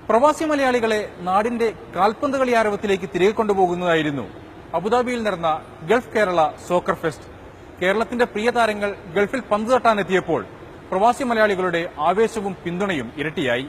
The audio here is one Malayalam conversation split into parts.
പ്രവാസി മലയാളികളെ നാടിന്റെ കാൽപന്ത് കളി ആരവത്തിലേക്ക് തിരികെ കൊണ്ടുപോകുന്നതായിരുന്നു അബുദാബിയിൽ നടന്ന ഗൾഫ് കേരള സോക്കർ ഫെസ്റ്റ്. കേരളത്തിന്റെ പ്രിയ താരങ്ങൾ ഗൾഫിൽ പന്ത് തട്ടാനെത്തിയപ്പോൾ പ്രവാസി മലയാളികളുടെ ആവേശവും പിന്തുണയും ഇരട്ടിയായി.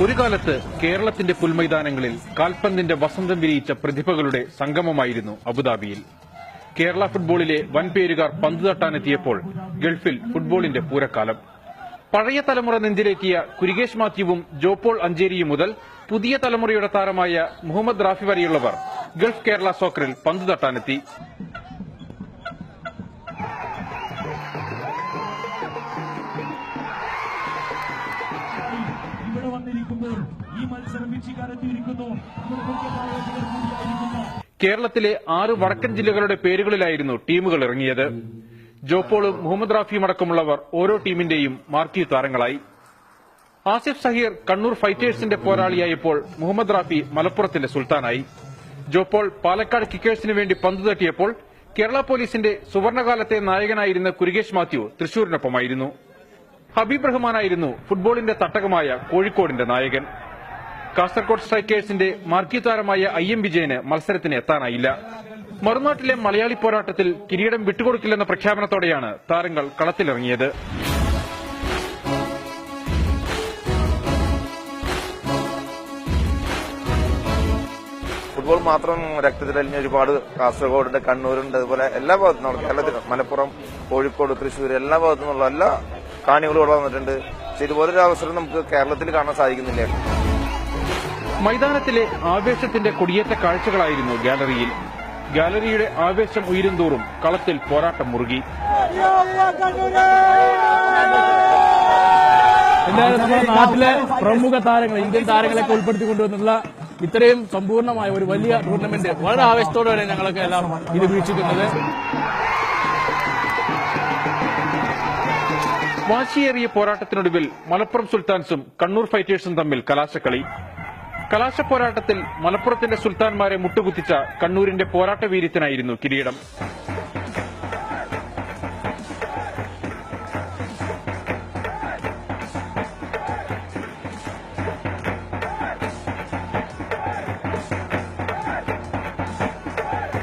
ഒരു കാലത്ത് കേരളത്തിന്റെ പുൽമൈതാനങ്ങളിൽ കാൽപന്തിന്റെ വസന്തം വിരിയിച്ച പ്രതിഭകളുടെ സംഗമമായിരുന്നു അബുദാബിയിൽ. കേരള ഫുട്ബോളിലെ വൻപേരുകാർ പന്ത് തട്ടാനെത്തിയപ്പോൾ ഗൾഫിൽ ഫുട്ബോളിന്റെ പൂരക്കാലം. പഴയ തലമുറ നെഞ്ചിലേറ്റിയ കുരികേഷ് മാത്യുവും ജോപോൾ അഞ്ചേരിയും മുതൽ പുതിയ തലമുറയുടെ താരമായ മുഹമ്മദ് റാഫി വരെയുള്ളവർ ഗൾഫ് കേരള സോക്കറിൽ പന്ത് തട്ടാനെത്തി. കേരളത്തിലെ 6 വടക്കൻ ജില്ലകളുടെ പേരുകളിലായിരുന്നു ടീമുകൾ ഇറങ്ങിയത്. ജോപോളും മുഹമ്മദ് റാഫിയും അടക്കമുള്ളവർ ഓരോ ടീമിന്റെയും മാർക്യൂ താരങ്ങളായി. ആസിഫ് സഹീർ കണ്ണൂർ ഫൈറ്റേഴ്സിന്റെ പോരാളിയായപ്പോൾ മുഹമ്മദ് റാഫി മലപ്പുറത്തിന്റെ സുൽത്താനായി. ജോപോൾ പാലക്കാട് കിക്കേഴ്സിന് വേണ്ടി പന്ത് തട്ടിയപ്പോൾ കേരള പോലീസിന്റെ സുവർണകാലത്തെ നായകനായിരുന്ന കുരികേഷ് മാത്യു തൃശൂരിനൊപ്പമായിരുന്നു. ഹബീബ് റഹ്മാനായിരുന്നു ഫുട്ബോളിന്റെ തട്ടകമായ കോഴിക്കോടിന്റെ നായകൻ. കാസർകോട് സ്ട്രൈക്കേഴ്സിന്റെ മാർക്യൂ താരമായ IM വിജയന് മത്സരത്തിന് എത്താനായില്ല. മറുനാട്ടിലെ മലയാളി പോരാട്ടത്തിൽ കിരീടം വിട്ടുകൊടുക്കില്ലെന്ന പ്രഖ്യാപനത്തോടെയാണ് താരങ്ങൾ കളത്തിലിറങ്ങിയത്. ഫുട്ബോൾ മാത്രം രക്തത്തിലലിഞ്ഞ ഒരുപാട് കാസർഗോഡുണ്ട്, കണ്ണൂരുണ്ട്, അതുപോലെ എല്ലാ ഭാഗത്തുനിന്നും കേരളത്തിൽ മലപ്പുറം, കോഴിക്കോട്, തൃശ്ശൂർ എല്ലാ ഭാഗത്തു നിന്നുള്ള എല്ലാ കാണികളും ഇവിടെ വന്നിട്ടുണ്ട്. പക്ഷെ ഇതുപോലൊരു അവസരം നമുക്ക് കേരളത്തിൽ കാണാൻ സാധിക്കുന്നില്ല. മൈതാനത്തിലെ ആവേശത്തിന്റെ കൊടിയേറ്റ കാഴ്ചകളായിരുന്നു ഗാലറിയിൽ. ഗാലറിയുടെ ആവേശം ഉയരുന്തോറും കളത്തിൽ പോരാട്ടം മുറുകി. എന്തായാലും നമ്മുടെ നാട്ടിലെ പ്രമുഖ താരങ്ങൾ, ഇന്ത്യൻ താരങ്ങളെയൊക്കെ ഉൾപ്പെടുത്തിക്കൊണ്ടുവന്നുള്ള ഇത്രയും സമ്പൂർണമായ ഒരു വലിയ ടൂർണമെന്റ് വളരെ ആവേശത്തോടെയാണ് ഞങ്ങളൊക്കെ എല്ലാം ഇത് വീക്ഷിക്കുന്നത്. വാശിയേറിയ പോരാട്ടത്തിനൊടുവിൽ മലപ്പുറം സുൽത്താൻസും കണ്ണൂർ ഫൈറ്റേഴ്സും തമ്മിൽ കലാശക്കളി. കലാശ പോരാട്ടത്തിൽ മലപ്പുറത്തിന്റെ സുൽത്താൻമാരെ മുട്ടുകുത്തിച്ച കണ്ണൂരിന്റെ പോരാട്ട വീര്യത്തിനായിരുന്നു കിരീടം.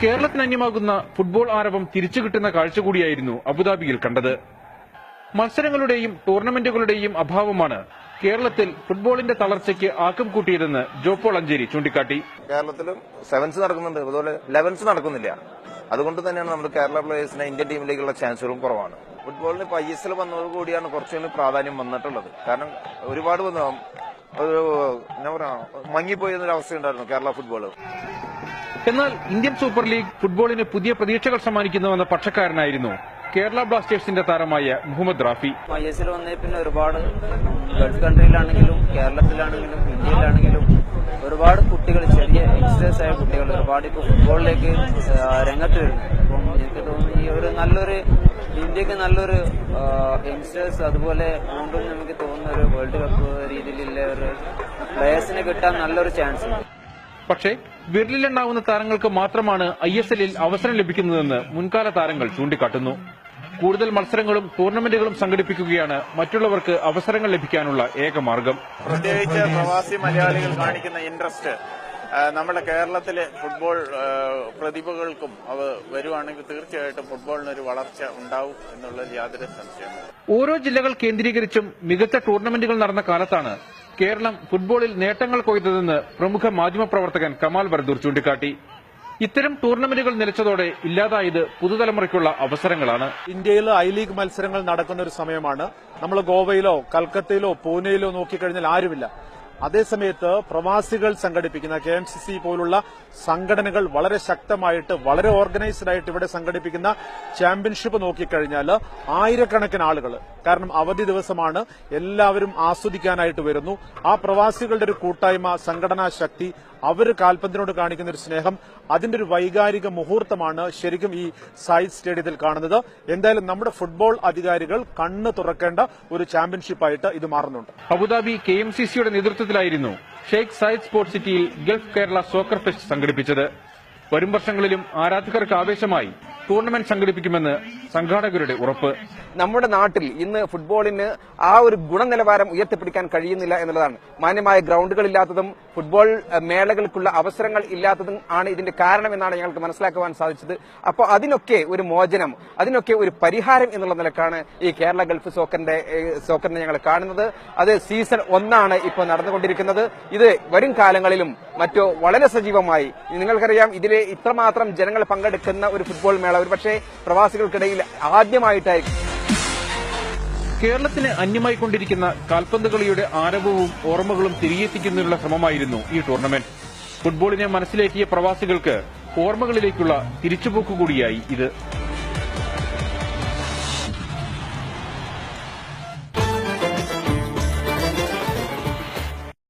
കേരളത്തിന് അന്യമാകുന്ന ഫുട്ബോൾ ആരവം തിരിച്ചുകിട്ടുന്ന കാഴ്ച കൂടിയായിരുന്നു അബുദാബിയിൽ കണ്ടത്. മത്സരങ്ങളുടെയും ടൂർണമെന്റുകളുടെയും അഭാവമാണ് കേരളത്തിൽ ഫുട്ബോളിന്റെ തളർച്ചയ്ക്ക് ആക്കം കൂട്ടിയതെന്ന് ജോപോൾ അഞ്ചേരി ചൂണ്ടിക്കാട്ടി. കേരളത്തിലും 7s നടക്കുന്നുണ്ട്, അതുപോലെ 11s നടക്കുന്നില്ല. അതുകൊണ്ട് തന്നെയാണ് നമ്മുടെ കേരള പ്ലേയേഴ്സിനെ ഇന്ത്യൻ ടീമിലേക്കുള്ള ചാൻസുകളും കുറവാണ്. ഫുട്ബോളിന് ISL വന്നതോടുകൂടിയാണ് കുറച്ചുകൂടി പ്രാധാന്യം വന്നിട്ടുള്ളത്. കാരണം ഒരുപാട് മങ്ങിപ്പോയെന്നൊരു അവസ്ഥയുണ്ടായിരുന്നു കേരള ഫുട്ബോൾ. എന്നാൽ ഇന്ത്യൻ സൂപ്പർ ലീഗ് ഫുട്ബോളിന് പുതിയ പ്രതീക്ഷകൾ സമ്മാനിക്കുന്നുവെന്ന പക്ഷക്കാരനായിരുന്നു കേരള ബ്ലാസ്റ്റേഴ്സിന്റെ താരമായ മുഹമ്മദ് റാഫി. ISL വന്നേ പിന്നെ ഒരുപാട് ഗൾഫ് കൺട്രിയിലാണെങ്കിലും കേരളത്തിലാണെങ്കിലും ഇന്ത്യയിലാണെങ്കിലും ഒരുപാട് കുട്ടികൾ, ചെറിയ യങ്സ്റ്റേഴ്സ് ആയ കുട്ടികൾ ഒരുപാട് ഇപ്പോൾ ഫുട്ബോളിലേക്ക് രംഗത്ത് വരുന്നു. അപ്പം എനിക്ക് തോന്നുന്നു ഈ ഒരു നല്ലൊരു ഇന്ത്യക്ക് നല്ലൊരു യങ്സ്റ്റേഴ്സ്, അതുപോലെ വീണ്ടും നമുക്ക് തോന്നുന്ന ഒരു വേൾഡ് കപ്പ് രീതിയിലുള്ള ഒരു പ്ലേയേഴ്സിനെ കിട്ടാൻ നല്ലൊരു ചാൻസ് ഉണ്ട്. പക്ഷേ വിരലിലെണ്ണാവുന്ന താരങ്ങൾക്ക് മാത്രമാണ് ISLൽ അവസരം ലഭിക്കുന്നതെന്ന് മുൻകാല താരങ്ങൾ ചൂണ്ടിക്കാട്ടുന്നു. കൂടുതൽ മത്സരങ്ങളും ടൂർണമെന്റുകളും സംഘടിപ്പിക്കുകയാണ് മറ്റുള്ളവർക്ക് അവസരങ്ങൾ ലഭിക്കാനുള്ള ഏക മാർഗം. പ്രത്യേകിച്ച് പ്രവാസി മലയാളികൾ കാണിക്കുന്ന ഇൻട്രസ്റ്റ് നമ്മുടെ കേരളത്തിലെ ഫുട്ബോൾ പ്രതിഭകൾക്കും അവ വരുവാണെങ്കിൽ തീർച്ചയായിട്ടും ഫുട്ബോളിനൊരു വളർച്ച ഉണ്ടാവും എന്നുള്ളത് യാതൊരു സംശയമില്ല. ഓരോ ജില്ലകൾ കേന്ദ്രീകരിച്ചും മികച്ച ടൂർണമെന്റുകൾ നടന്ന കാലത്താണ് കേരളം ഫുട്ബോളിൽ നേട്ടങ്ങൾ കൊയ്തതെന്ന് പ്രമുഖ മാധ്യമപ്രവർത്തകൻ കമാൽ ബർദൂർ ചൂണ്ടിക്കാട്ടി. ഇത്തരം ടൂർണമെന്റുകൾ നിലച്ചതോടെ ഇല്ലാതായത് പുതുതലമുറയ്ക്കുള്ള അവസരങ്ങളാണ്. ഇന്ത്യയിൽ I-ലീഗ് മത്സരങ്ങൾ നടക്കുന്ന ഒരു സമയമാണ്. നമ്മൾ ഗോവയിലോ കൽക്കത്തയിലോ പൂനെയിലോ നോക്കിക്കഴിഞ്ഞാൽ ആരുമില്ല. അതേസമയത്ത് പ്രവാസികൾ സംഘടിപ്പിക്കുന്ന KMCC പോലുള്ള സംഘടനകൾ വളരെ ശക്തമായിട്ട്, വളരെ ഓർഗനൈസ്ഡ് ആയിട്ട് ഇവിടെ സംഘടിപ്പിക്കുന്ന ചാമ്പ്യൻഷിപ്പ് നോക്കിക്കഴിഞ്ഞാൽ ആയിരക്കണക്കിന് ആളുകൾ, കാരണം അവധി ദിവസമാണ്, എല്ലാവരും ആസ്വദിക്കാനായിട്ട് വരുന്നു. ആ പ്രവാസികളുടെ ഒരു കൂട്ടായ്മ, സംഘടനാ ശക്തി, അവർ കാൽപന്തിനോട് കാണിക്കുന്ന ഒരു സ്നേഹം, അതിന്റെ ഒരു വൈകാരിക മുഹൂർത്തമാണ് ശരിക്കും ഈ സായിദ് സ്റ്റേഡിയത്തിൽ കാണുന്നത്. എന്തായാലും നമ്മുടെ ഫുട്ബോൾ അധികാരികൾ കണ്ണ് തുറക്കേണ്ട ഒരു ചാമ്പ്യൻഷിപ്പായിട്ട് ഇത് മാറുന്നുണ്ട്. അബുദാബി KMCCയുടെ നേതൃത്വത്തിലായിരുന്നു ഷെയ്ഖ് സായിദ് സ്പോർട്സ് സിറ്റിയിൽ ഗൾഫ് കേരള സോക്കർ ഫെസ്റ്റ് സംഘടിപ്പിച്ചത്. വരും വർഷങ്ങളിലും ആരാധകർക്ക് ആവേശമായി ടൂർണമെന്റ് സംഘടിപ്പിക്കുമെന്ന് സംഘാടകരുടെ ഉറപ്പ്. നമ്മുടെ നാട്ടിൽ ഇന്ന് ഫുട്ബോളിന് ആ ഒരു ഗുണനിലവാരം ഉയർത്തിപ്പിടിക്കാൻ കഴിയുന്നില്ല എന്നുള്ളതാണ്. മാന്യമായ ഗ്രൗണ്ടുകളില്ലാത്തതും ഫുട്ബോൾ മേളകൾക്കുള്ള അവസരങ്ങൾ ഇല്ലാത്തതും ആണ് ഇതിന്റെ കാരണമെന്നാണ് ഞങ്ങൾക്ക് മനസ്സിലാക്കുവാൻ സാധിച്ചത്. അപ്പോൾ അതിനൊക്കെ ഒരു മോചനം, അതിനൊക്കെ ഒരു പരിഹാരം എന്നുള്ള നിലക്കാണ് ഈ കേരള ഗൾഫ് സോക്കറിനെ ഞങ്ങൾ കാണുന്നത്. അത് സീസൺ 1 ഇപ്പോൾ നടന്നുകൊണ്ടിരിക്കുന്നത്. ഇത് വരും കാലങ്ങളിലും മറ്റോ വളരെ സജീവമായി, നിങ്ങൾക്കറിയാം ഇതിലെ ഇത്രമാത്രം ജനങ്ങൾ പങ്കെടുക്കുന്ന ഒരു ഫുട്ബോൾ മേള ഒരുപക്ഷെ പ്രവാസികൾക്കിടയിൽ ആദ്യമായിട്ടായിരിക്കും. കേരളത്തിന് അന്യമായിക്കൊണ്ടിരിക്കുന്ന കാൽപന്ത് കളിയുടെ ആരവവും ഓർമ്മകളും തിരികെത്തിക്കുന്നതിനുള്ള ശ്രമമായിരുന്നു ഈ ടൂർണമെന്റ്. ഫുട്ബോളിനെ മനസ്സിലേറ്റിയ പ്രവാസികൾക്ക് ഓർമ്മകളിലേക്കുള്ള തിരിച്ചുപോക്കുകൂടിയായി ഇത്.